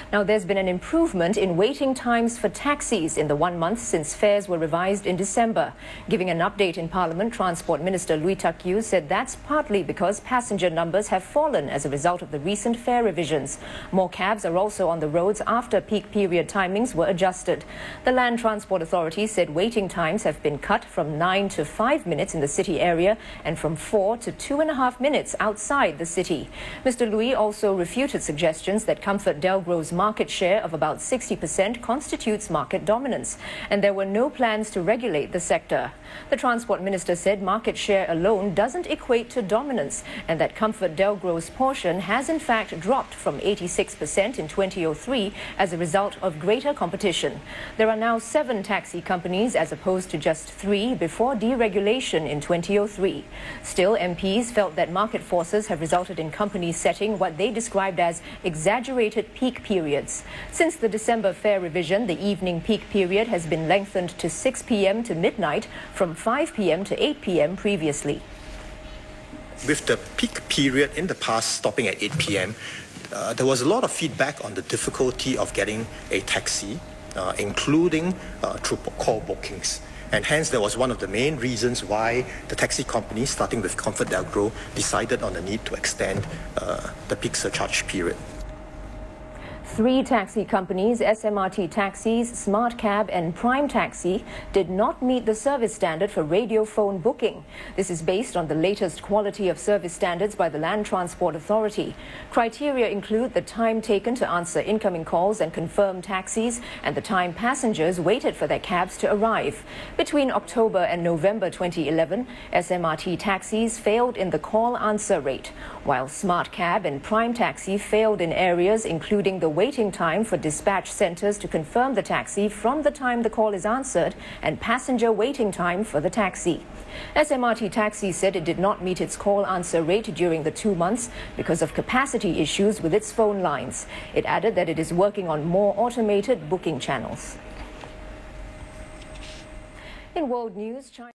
Now, there's been an improvement in waiting times for taxis in the 1 month since fares were revised in December. Giving an update in Parliament, Transport Minister Lui Tuck Yew said that's partly because passenger numbers have fallen as a result of the recent fare revisions. More cabs are also on the roads after peak period timings were adjusted. The Land Transport Authority said waiting times have been cut from 9 to 5 minutes in the city area and from 4 to 2.5 minutes outside the city. Mr. Lui also refuted suggestions that ComfortDelGro's market share of about 60% constitutes market dominance, and there were no plans to regulate the sector. The Transport Minister said market share alone doesn't equate to dominance, and that ComfortDelGro's portion has in fact dropped from 86% in 2003 as a result of greater competition. There are now 7 taxi companies as opposed to just 3 before deregulation in 2003. Still, MPs felt that market forces have resulted in companies setting what they described as exaggerated peak periods. Since the December fare revision, the evening peak period has been lengthened to 6 p.m. to midnight from 5 p.m. to 8 p.m. previously. With the peak period in the past stopping at 8 p.m., there was a lot of feedback on the difficulty of getting a taxi, including through call bookings. And hence, there was one of the main reasons why the taxi companies, starting with ComfortDelGro, decided on the need to extend the peak surcharge period. 3 taxi companies, SMRT Taxis, Smart Cab and Prime Taxi, did not meet the service standard for radio phone booking. This is based on the latest quality of service standards by the Land Transport Authority. Criteria include the time taken to answer incoming calls and confirm taxis, and the time passengers waited for their cabs to arrive. Between October and November 2011, SMRT Taxis failed in the call answer rate, while Smart Cab and Prime Taxi failed in areas including the waiting time for dispatch centers to confirm the taxi from the time the call is answered and passenger waiting time for the taxi. SMRT Taxi said it did not meet its call answer rate during the 2 months because of capacity issues with its phone lines. It added that it is working on more automated booking channels. In world news, China